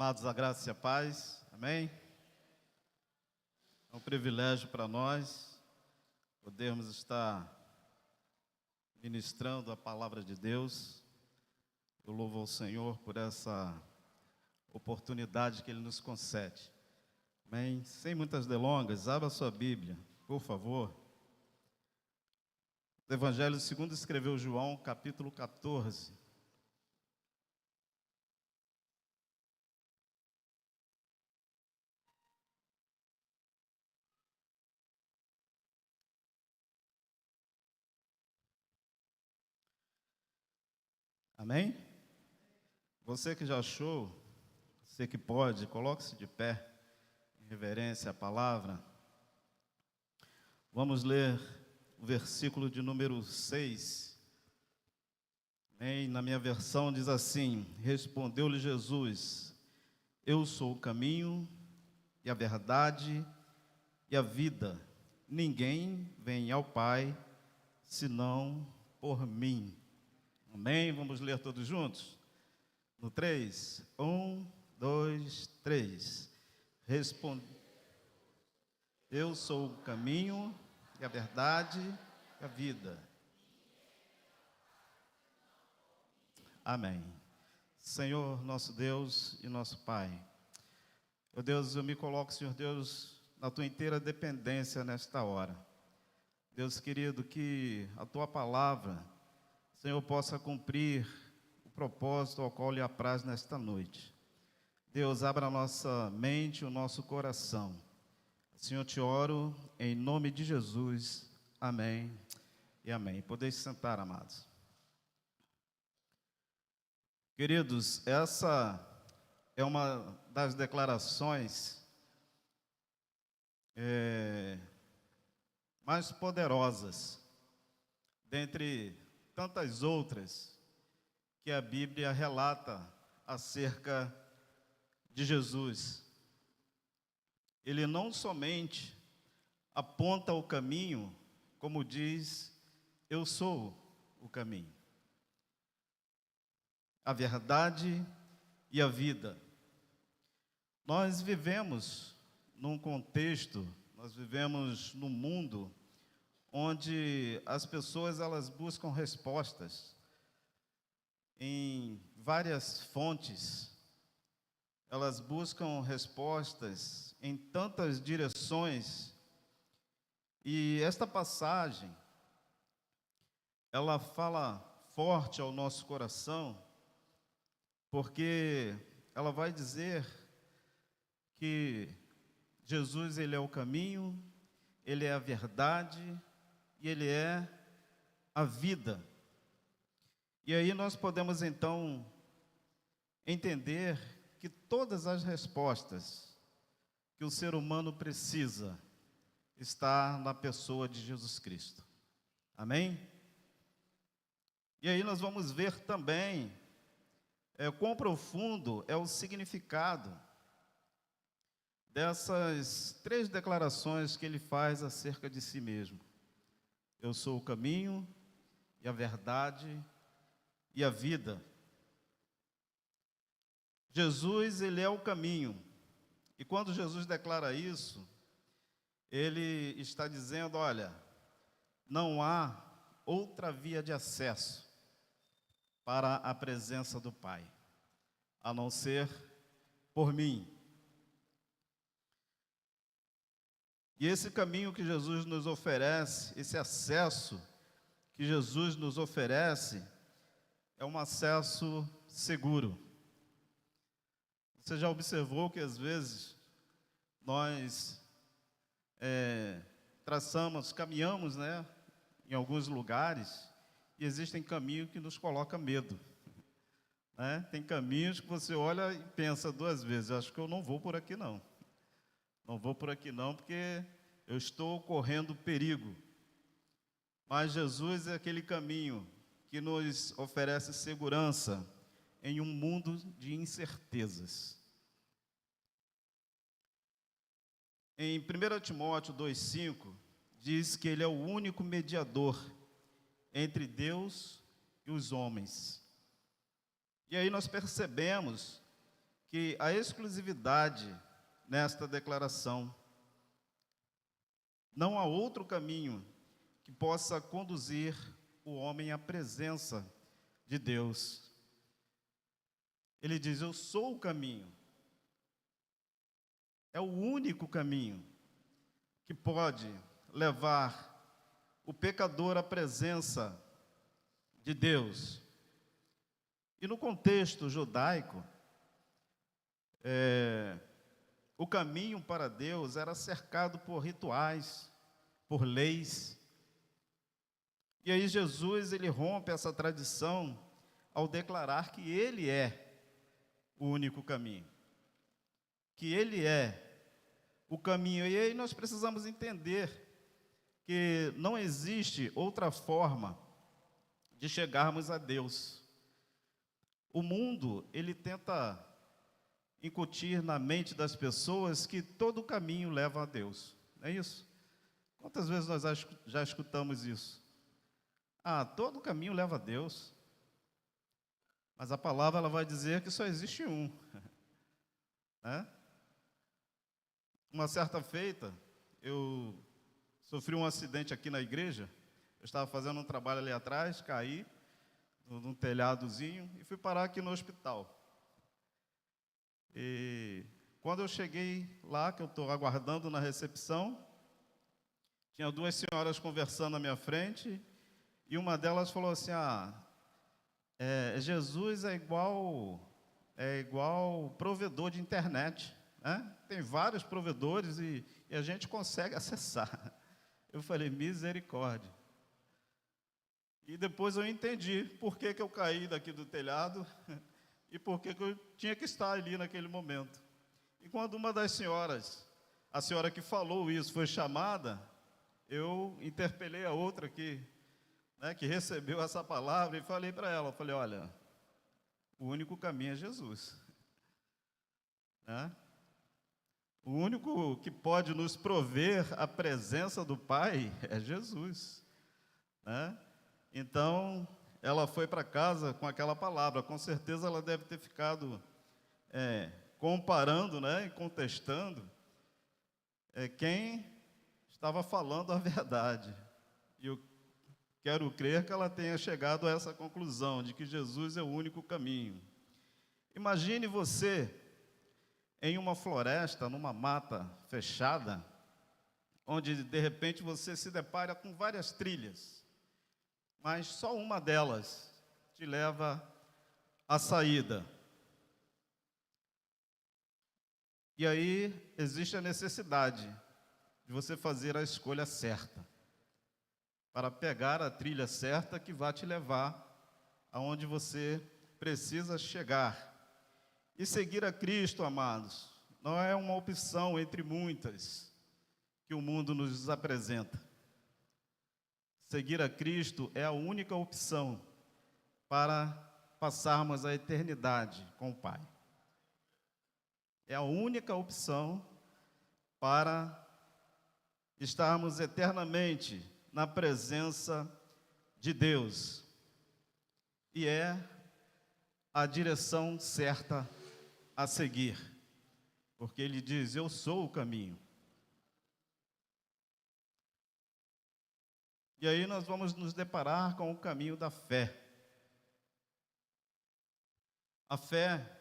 Amados, a graça e a paz, amém? É um privilégio para nós podermos estar ministrando a palavra de Deus. Eu louvo ao Senhor por essa oportunidade que Ele nos concede, amém? Sem muitas delongas, abra sua Bíblia, por favor. O Evangelho segundo escreveu João, capítulo 14. Amém? Você que já achou, você que pode, coloque-se de pé, em reverência à palavra. Vamos ler o versículo de número 6. Amém? Na minha versão diz assim: respondeu-lhe Jesus: eu sou o caminho e a verdade e a vida. Ninguém vem ao Pai senão por mim. Amém? Vamos ler todos juntos? No 3, 1, 2, 3. Responde: eu sou o caminho e a verdade e a vida. Amém. Senhor, nosso Deus e nosso Pai, ó Deus, eu me coloco, Senhor Deus, na tua inteira dependência nesta hora. Deus querido, que a tua palavra, Senhor, possa cumprir o propósito ao qual lhe apraz nesta noite. Deus, abra a nossa mente, o nosso coração. Senhor, te oro em nome de Jesus. Amém e amém. Podeis sentar, amados. Queridos, essa é uma das declarações mais poderosas, dentre tantas outras que a Bíblia relata acerca de Jesus. Ele não somente aponta o caminho, como diz, eu sou o caminho, a verdade e a vida. Nós vivemos num contexto, nós vivemos num mundo onde as pessoas elas buscam respostas em várias fontes, elas buscam respostas em tantas direções, e esta passagem, ela fala forte ao nosso coração, porque ela vai dizer que Jesus, Ele é o caminho, Ele é a verdade, e Ele é a vida. E aí nós podemos então entender que todas as respostas que o ser humano precisa está na pessoa de Jesus Cristo. Amém? E aí nós vamos ver também quão profundo é o significado dessas três declarações que ele faz acerca de si mesmo. Eu sou o caminho e a verdade e a vida. Jesus, Ele é o caminho. E quando Jesus declara isso, Ele está dizendo, olha, não há outra via de acesso para a presença do Pai, a não ser por mim. E esse caminho que Jesus nos oferece, esse acesso que Jesus nos oferece, é um acesso seguro. Você já observou que às vezes nós caminhamos, né, em alguns lugares, e existem caminhos que nos colocam medo, né? Tem caminhos que você olha e pensa duas vezes, acho que eu não vou por aqui não. Não vou por aqui não, porque eu estou correndo perigo. Mas Jesus é aquele caminho que nos oferece segurança em um mundo de incertezas. Em 1 Timóteo 2,5, diz que Ele é o único mediador entre Deus e os homens. E aí nós percebemos que a exclusividade nesta declaração. Não há outro caminho que possa conduzir o homem à presença de Deus. Ele diz: eu sou o caminho. É o único caminho que pode levar o pecador à presença de Deus. E no contexto judaico, o caminho para Deus era cercado por rituais, por leis. E aí Jesus, ele rompe essa tradição ao declarar que ele é o único caminho, que ele é o caminho. E aí nós precisamos entender que não existe outra forma de chegarmos a Deus. O mundo, ele tenta incutir na mente das pessoas que todo caminho leva a Deus. Não é isso? Quantas vezes nós já escutamos isso? Todo caminho leva a Deus. Mas a palavra, ela vai dizer que só existe um. Né? Uma certa feita, eu sofri um acidente aqui na igreja. Eu estava fazendo um trabalho ali atrás, caí num telhadozinho e fui parar aqui no hospital. E quando eu cheguei lá, que eu estou aguardando na recepção, tinha duas senhoras conversando à minha frente, e uma delas falou assim: Jesus é igual provedor de internet, né? Tem vários provedores e a gente consegue acessar. Eu falei: misericórdia. E depois eu entendi por que eu caí daqui do telhado e por que eu tinha que estar ali naquele momento. E quando uma das senhoras, a senhora que falou isso, foi chamada, eu interpelei a outra que recebeu essa palavra e falei para ela, olha, o único caminho é Jesus. Né? O único que pode nos prover a presença do Pai é Jesus. Né? Então, ela foi para casa com aquela palavra. Com certeza ela deve ter ficado comparando, né, e contestando quem estava falando a verdade. E eu quero crer que ela tenha chegado a essa conclusão, de que Jesus é o único caminho. Imagine você em uma floresta, numa mata fechada, onde de repente você se depara com várias trilhas, mas só uma delas te leva à saída. E aí existe a necessidade de você fazer a escolha certa, para pegar a trilha certa que vai te levar aonde você precisa chegar. E seguir a Cristo, amados, não é uma opção entre muitas que o mundo nos apresenta. Seguir a Cristo é a única opção para passarmos a eternidade com o Pai. É a única opção para estarmos eternamente na presença de Deus. E é a direção certa a seguir. Porque Ele diz: eu sou o caminho. E aí nós vamos nos deparar com o caminho da fé. A fé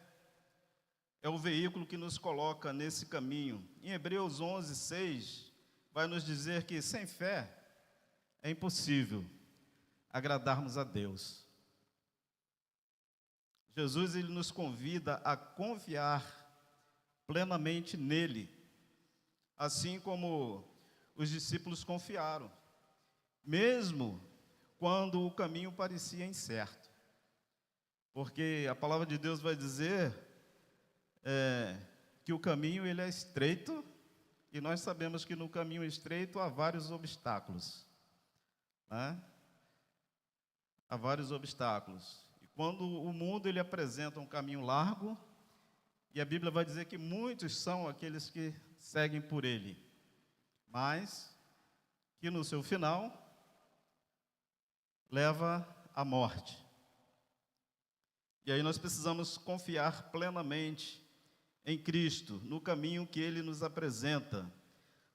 é o veículo que nos coloca nesse caminho. Em Hebreus 11, 6, vai nos dizer que sem fé é impossível agradarmos a Deus. Jesus, ele nos convida a confiar plenamente nele, assim como os discípulos confiaram, mesmo quando o caminho parecia incerto. Porque a palavra de Deus vai dizer que o caminho ele é estreito, e nós sabemos que no caminho estreito há vários obstáculos. Né? Há vários obstáculos. E quando o mundo ele apresenta um caminho largo, e a Bíblia vai dizer que muitos são aqueles que seguem por ele, mas que no seu final leva à morte. E aí nós precisamos confiar plenamente em Cristo, no caminho que Ele nos apresenta.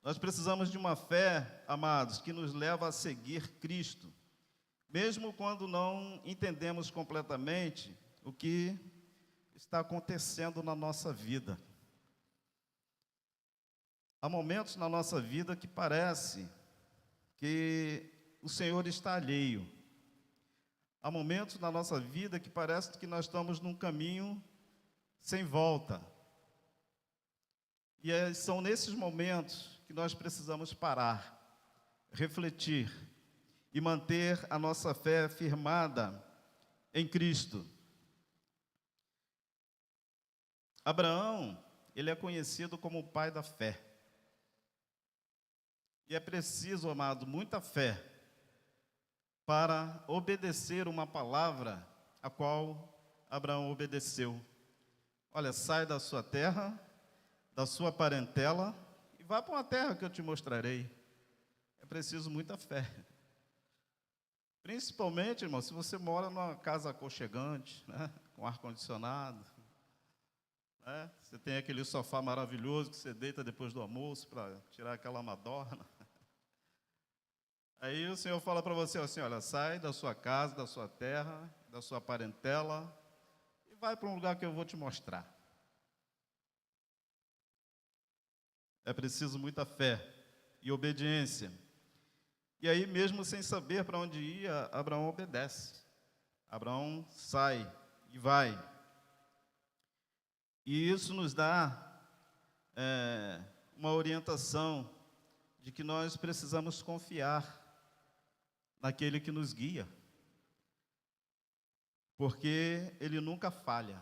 Nós precisamos de uma fé, amados, que nos leva a seguir Cristo, mesmo quando não entendemos completamente o que está acontecendo na nossa vida. Há momentos na nossa vida que parece que o Senhor está alheio. Há momentos na nossa vida que parece que nós estamos num caminho sem volta. E são nesses momentos que nós precisamos parar, refletir e manter a nossa fé firmada em Cristo. Abraão, ele é conhecido como o pai da fé. E é preciso, amado, muita fé para obedecer uma palavra a qual Abraão obedeceu. Olha, sai da sua terra, da sua parentela e vá para uma terra que eu te mostrarei. É preciso muita fé. Principalmente, irmão, se você mora numa casa aconchegante, né, com ar-condicionado, né, você tem aquele sofá maravilhoso que você deita depois do almoço para tirar aquela madorna. Aí o Senhor fala para você assim, olha, sai da sua casa, da sua terra, da sua parentela e vai para um lugar que eu vou te mostrar. É preciso muita fé e obediência. E aí, mesmo sem saber para onde ia, Abraão obedece. Abraão sai e vai. E isso nos dá uma orientação de que nós precisamos confiar naquele que nos guia, porque Ele nunca falha.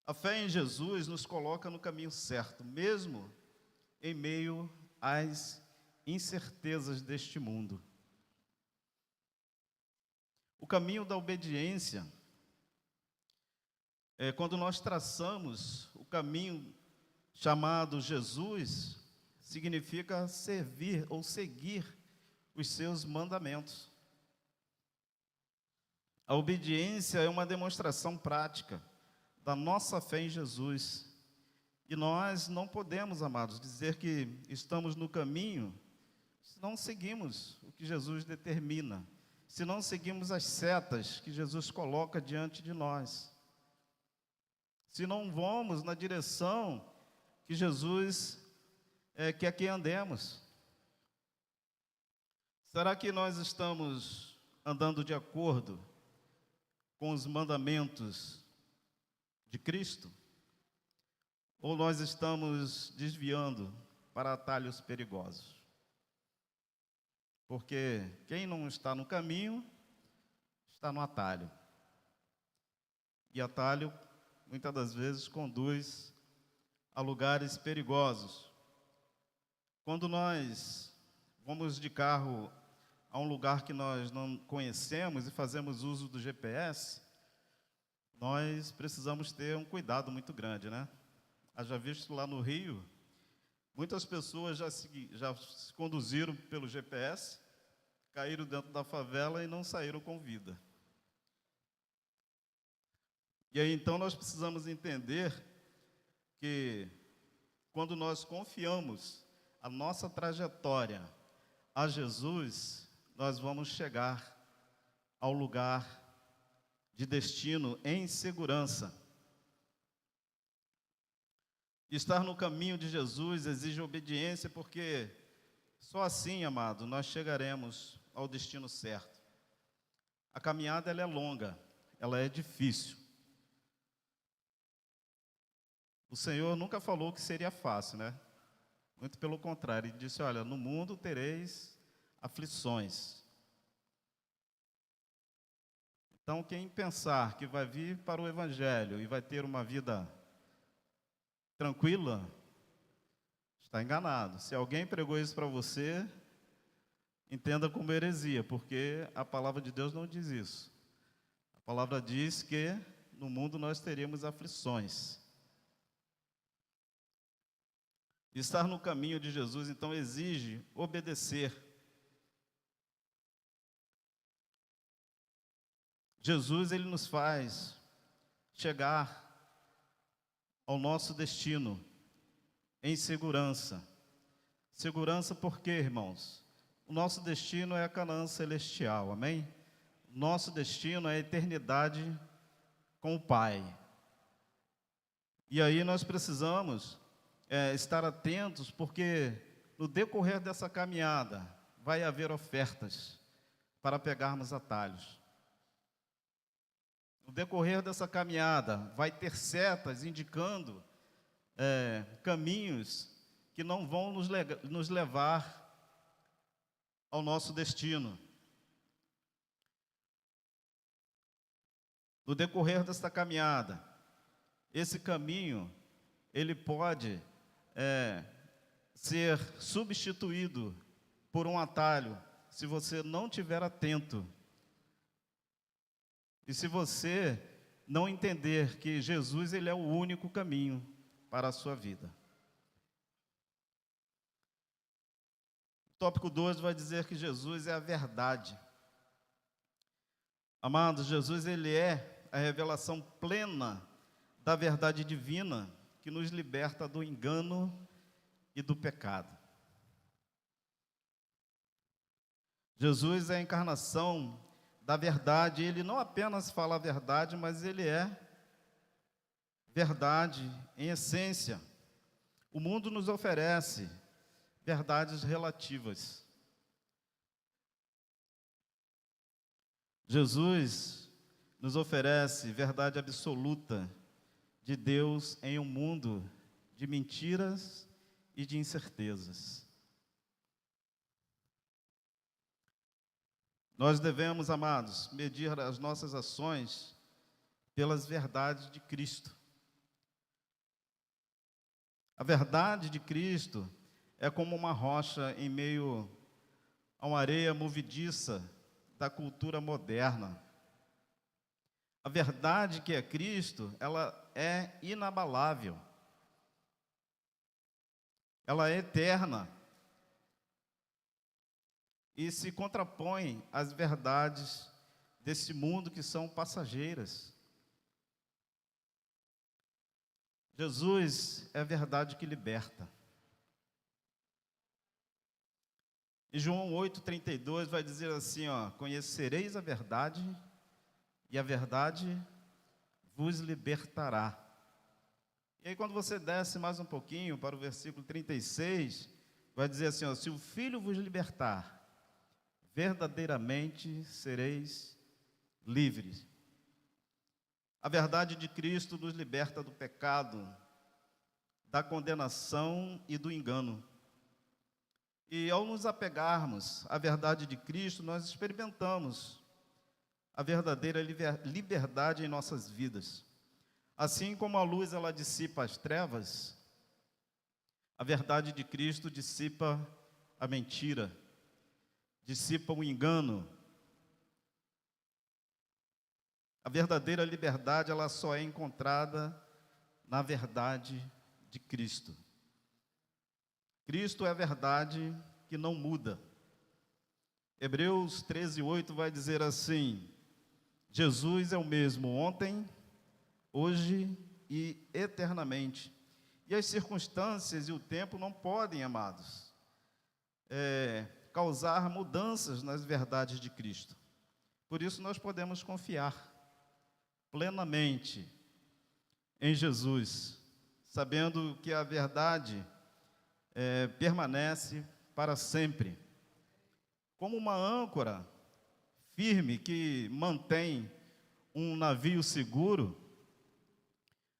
A fé em Jesus nos coloca no caminho certo, mesmo em meio às incertezas deste mundo. O caminho da obediência quando nós traçamos o caminho chamado Jesus, significa servir ou seguir os seus mandamentos. A obediência é uma demonstração prática da nossa fé em Jesus. E nós não podemos, amados, dizer que estamos no caminho se não seguimos o que Jesus determina, se não seguimos as setas que Jesus coloca diante de nós, se não vamos na direção que Jesus quer que andemos. Será que nós estamos andando de acordo com os mandamentos de Cristo? Ou nós estamos desviando para atalhos perigosos? Porque quem não está no caminho, está no atalho. E atalho, muitas das vezes, conduz a lugares perigosos. Quando nós vamos de carro a um lugar que nós não conhecemos e fazemos uso do GPS, nós precisamos ter um cuidado muito grande, né? Haja visto lá no Rio, muitas pessoas já se conduziram pelo GPS, caíram dentro da favela e não saíram com vida. E aí então nós precisamos entender que quando nós confiamos a nossa trajetória a Jesus, nós vamos chegar ao lugar de destino em segurança. Estar no caminho de Jesus exige obediência, porque só assim, amado, nós chegaremos ao destino certo. A caminhada ela é longa, ela é difícil. O Senhor nunca falou que seria fácil, né? Muito pelo contrário, Ele disse, olha, no mundo tereis aflições. Então, quem pensar que vai vir para o Evangelho e vai ter uma vida tranquila, está enganado. Se alguém pregou isso para você, entenda como heresia, porque a palavra de Deus não diz isso. A palavra diz que no mundo nós teríamos aflições. Estar no caminho de Jesus, então, exige obedecer. Jesus, Ele nos faz chegar ao nosso destino em segurança. Segurança por quê, irmãos? O nosso destino é a Canaã celestial, amém? Nosso destino é a eternidade com o Pai. E aí nós precisamos estar atentos, porque no decorrer dessa caminhada vai haver ofertas para pegarmos atalhos. No decorrer dessa caminhada vai ter setas indicando caminhos que não vão nos levar ao nosso destino. No decorrer desta caminhada, esse caminho, ele pode ser substituído por um atalho, se você não estiver atento. E se você não entender que Jesus, ele é o único caminho para a sua vida. O tópico 2 vai dizer que Jesus é a verdade. Amados, Jesus, ele é a revelação plena da verdade divina que nos liberta do engano e do pecado. Jesus é a encarnação da verdade. Ele não apenas fala a verdade, mas ele é verdade em essência. O mundo nos oferece verdades relativas. Jesus nos oferece verdade absoluta de Deus em um mundo de mentiras e de incertezas. Nós devemos, amados, medir as nossas ações pelas verdades de Cristo. A verdade de Cristo é como uma rocha em meio a uma areia movediça da cultura moderna. A verdade que é Cristo, ela é inabalável. Ela é eterna. E se contrapõe às verdades desse mundo que são passageiras. Jesus é a verdade que liberta. E João 8,32 vai dizer assim, conhecereis a verdade, e a verdade vos libertará. E aí quando você desce mais um pouquinho para o versículo 36, vai dizer assim, se o Filho vos libertar, verdadeiramente sereis livres. A verdade de Cristo nos liberta do pecado, da condenação e do engano. E ao nos apegarmos à verdade de Cristo, nós experimentamos a verdadeira liberdade em nossas vidas. Assim como a luz ela dissipa as trevas, a verdade de Cristo dissipa a mentira, dissipa o engano. A verdadeira liberdade, ela só é encontrada na verdade de Cristo. Cristo é a verdade que não muda. Hebreus 13:8 vai dizer assim: Jesus é o mesmo ontem, hoje e eternamente. E as circunstâncias e o tempo não podem, amados, causar mudanças nas verdades de Cristo. Por isso nós podemos confiar plenamente em Jesus, sabendo que a verdade permanece para sempre. Como uma âncora firme que mantém um navio seguro,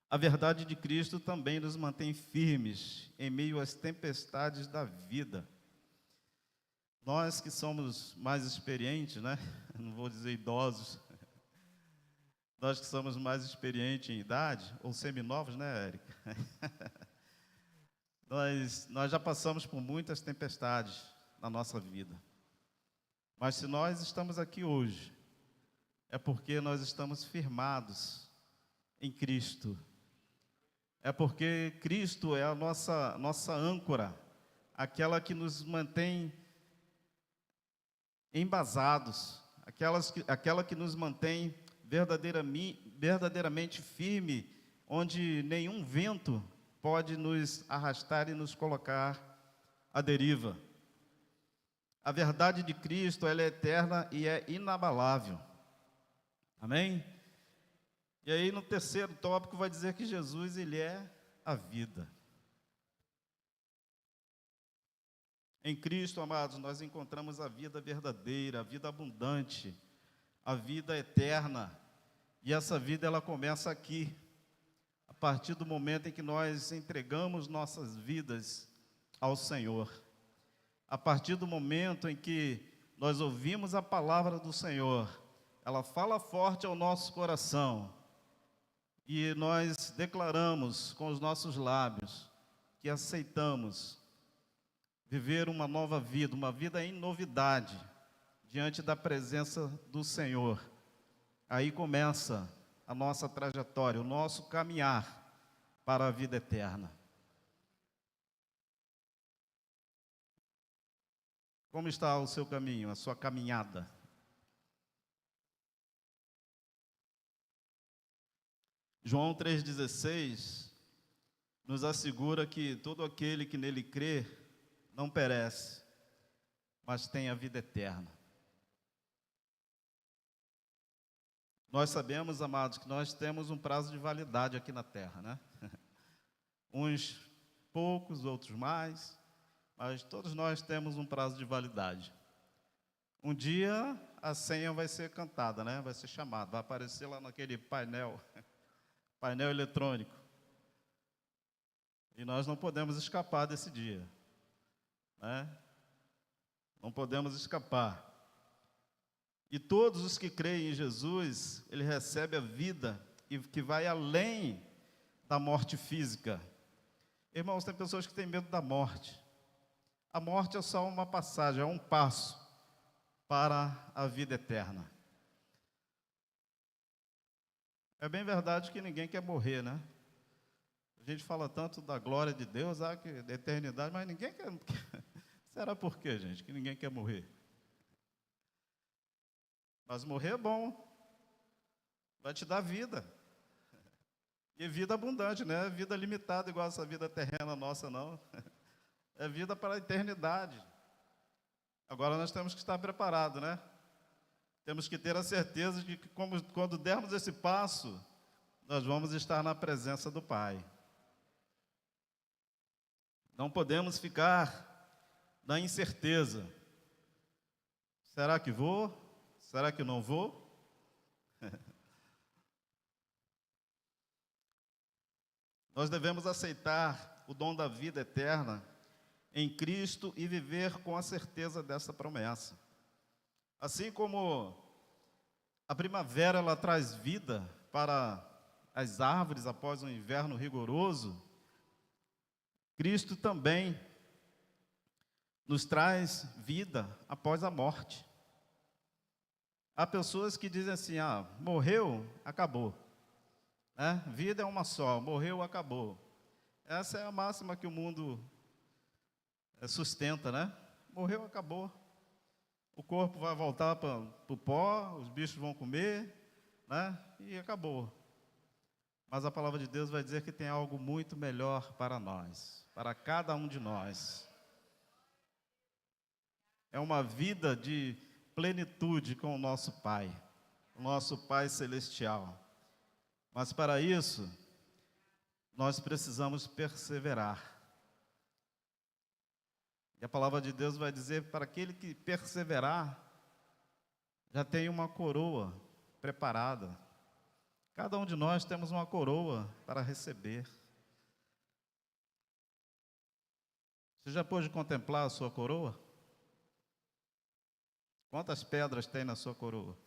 a verdade de Cristo também nos mantém firmes em meio às tempestades da vida. Nós que somos mais experientes, não vou dizer idosos, nós que somos mais experientes em idade, ou seminovos, Érica? Nós já passamos por muitas tempestades na nossa vida. Mas se nós estamos aqui hoje, é porque nós estamos firmados em Cristo. É porque Cristo é a nossa âncora, aquela que nos mantém embasados, aquela que nos mantém verdadeiramente firme, onde nenhum vento pode nos arrastar e nos colocar à deriva. A verdade de Cristo, ela é eterna e é inabalável. Amém? E aí, no terceiro tópico, vai dizer que Jesus, ele é a vida. Em Cristo, amados, nós encontramos a vida verdadeira, a vida abundante, a vida eterna. E essa vida, ela começa aqui, a partir do momento em que nós entregamos nossas vidas ao Senhor. A partir do momento em que nós ouvimos a palavra do Senhor, ela fala forte ao nosso coração, e nós declaramos com os nossos lábios que aceitamos viver uma nova vida, uma vida em novidade, diante da presença do Senhor. Aí começa a nossa trajetória, o nosso caminhar para a vida eterna. Como está o seu caminho, a sua caminhada? João 3,16 nos assegura que todo aquele que nele crê não perece, mas tem a vida eterna. Nós sabemos, amados, que nós temos um prazo de validade aqui na terra, né? Uns poucos, outros mais, mas todos nós temos um prazo de validade. Um dia a senha vai ser cantada, né? Vai ser chamada, vai aparecer lá naquele painel eletrônico. E nós não podemos escapar desse dia, né? Não podemos escapar. E todos os que creem em Jesus, ele recebe a vida e que vai além da morte física. Irmãos, tem pessoas que têm medo da morte. A morte é só uma passagem, é um passo para a vida eterna. É bem verdade que ninguém quer morrer, né? A gente fala tanto da glória de Deus, que da eternidade, mas ninguém quer. Será por quê, gente, que ninguém quer morrer? Mas morrer é bom, vai te dar vida, e vida abundante, não é vida limitada igual essa vida terrena nossa, não, é vida para a eternidade. Agora nós temos que estar preparados, né? Temos que ter a certeza de que quando dermos esse passo, nós vamos estar na presença do Pai. Não podemos ficar na incerteza. Será que vou? Será que não vou? Nós devemos aceitar o dom da vida eterna em Cristo e viver com a certeza dessa promessa. Assim como a primavera ela traz vida para as árvores após um inverno rigoroso, Cristo também nos traz vida após a morte. Há pessoas que dizem assim, morreu, acabou. Vida é uma só, morreu, acabou. Essa é a máxima que o mundo sustenta, né? Morreu, acabou. O corpo vai voltar para o pó, os bichos vão comer, né? E acabou. Mas a palavra de Deus vai dizer que tem algo muito melhor para nós, para cada um de nós. É uma vida de plenitude com o nosso Pai Celestial. Mas para isso, nós precisamos perseverar. E a palavra de Deus vai dizer, para aquele que perseverar, já tem uma coroa preparada. Cada um de nós temos uma coroa para receber. Você já pôde contemplar a sua coroa? Quantas pedras tem na sua coroa?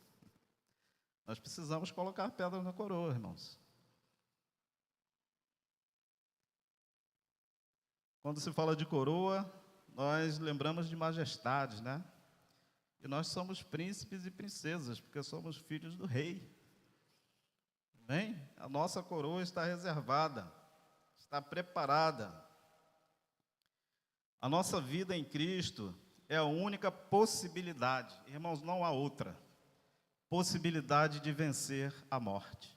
Nós precisamos colocar pedras na coroa, irmãos. Quando se fala de coroa, nós lembramos de majestades, né? E nós somos príncipes e princesas, porque somos filhos do rei. Bem, a nossa coroa está reservada, está preparada. A nossa vida em Cristo é a única possibilidade, irmãos, não há outra possibilidade de vencer a morte.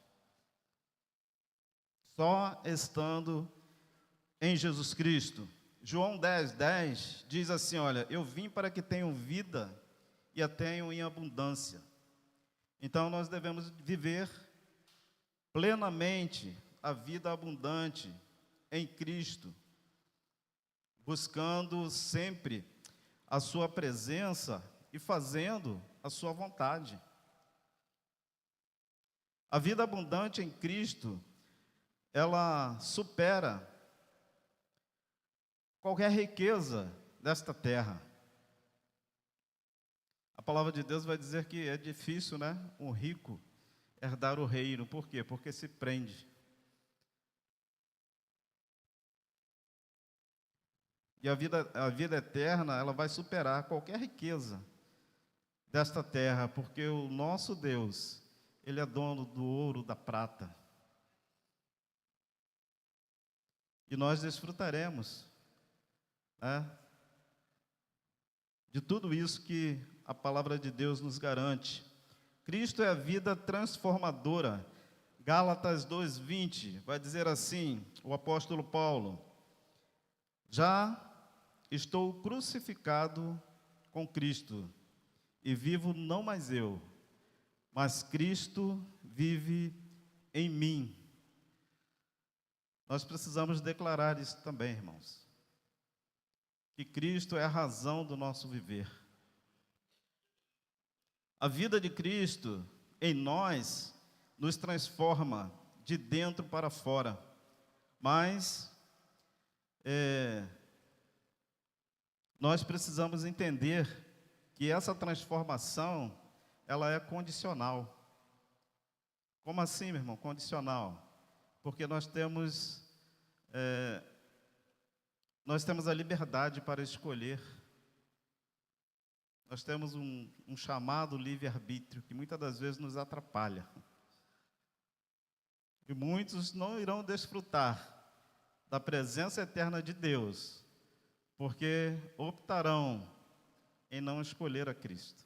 só estando em Jesus Cristo. João 10:10 diz assim, olha, eu vim para que tenham vida e a tenham em abundância. Então nós devemos viver plenamente a vida abundante em Cristo, buscando sempre a sua presença e fazendo a sua vontade. A vida abundante em Cristo, ela supera qualquer riqueza desta terra. A palavra de Deus vai dizer que é difícil, né, um rico herdar o reino. Por quê? Porque se prende. E a vida eterna, ela vai superar qualquer riqueza desta terra, porque o nosso Deus, Ele é dono do ouro, da prata. E nós desfrutaremos, né, de tudo isso que a palavra de Deus nos garante. Cristo é a vida transformadora. Gálatas 2:20 vai dizer assim, o apóstolo Paulo: já estou crucificado com Cristo, e vivo não mais eu, mas Cristo vive em mim. Nós precisamos declarar isso também, irmãos, que Cristo é a razão do nosso viver. A vida de Cristo em nós nos transforma de dentro para fora, mas nós precisamos entender que essa transformação, ela é condicional. Como assim, meu irmão? Condicional. Porque nós temos a liberdade para escolher. Nós temos um chamado livre-arbítrio, que muitas das vezes nos atrapalha. E muitos não irão desfrutar da presença eterna de Deus, porque optarão em não escolher a Cristo.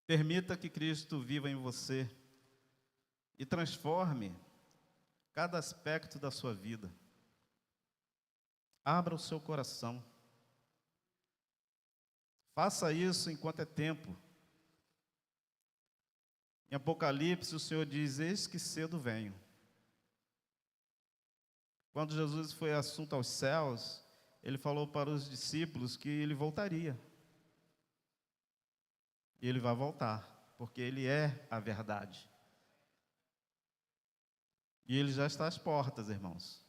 Permita que Cristo viva em você e transforme cada aspecto da sua vida. Abra o seu coração. Faça isso enquanto é tempo. Em Apocalipse, o Senhor diz: eis que cedo venho. Quando Jesus foi assunto aos céus, Ele falou para os discípulos que Ele voltaria. E Ele vai voltar, porque Ele é a verdade. E Ele já está às portas, irmãos.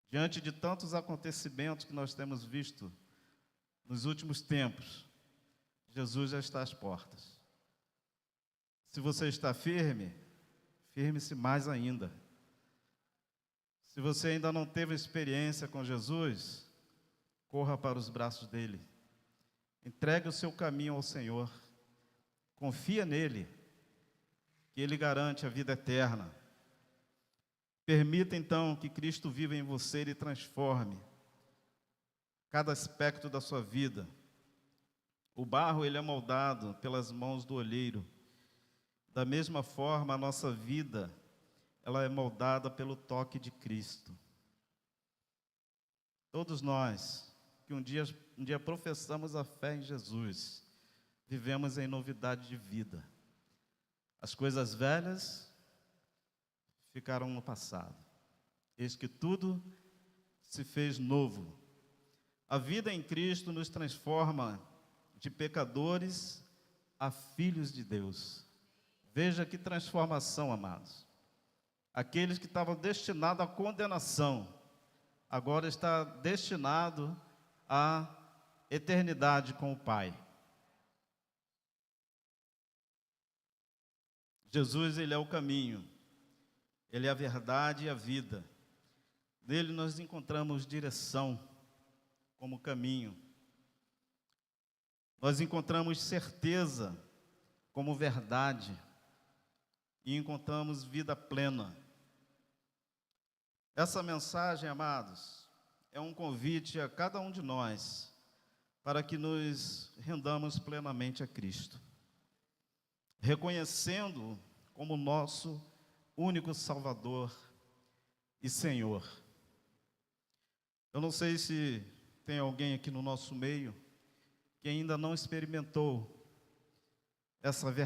Diante de tantos acontecimentos que nós temos visto nos últimos tempos, Jesus já está às portas. Se você está firme, firme-se mais ainda. Se você ainda não teve experiência com Jesus, corra para os braços dele. Entregue o seu caminho ao Senhor. Confia nele, que ele garante a vida eterna. Permita então que Cristo viva em você e transforme cada aspecto da sua vida. O barro, ele é moldado pelas mãos do olheiro. Da mesma forma, a nossa vida, ela é moldada pelo toque de Cristo. Todos nós, que um dia professamos a fé em Jesus, vivemos em novidade de vida. As coisas velhas ficaram no passado. Eis que tudo se fez novo. A vida em Cristo nos transforma de pecadores a filhos de Deus. Veja que transformação, amados. Aqueles que estavam destinados à condenação, agora está destinado à eternidade com o Pai. Jesus, Ele é o caminho, Ele é a verdade e a vida. Nele nós encontramos direção como caminho. Nós encontramos certeza como verdade e encontramos vida plena. Essa mensagem, amados, é um convite a cada um de nós para que nos rendamos plenamente a Cristo, reconhecendo como nosso único Salvador e Senhor. Eu não sei se tem alguém aqui no nosso meio que ainda não experimentou essa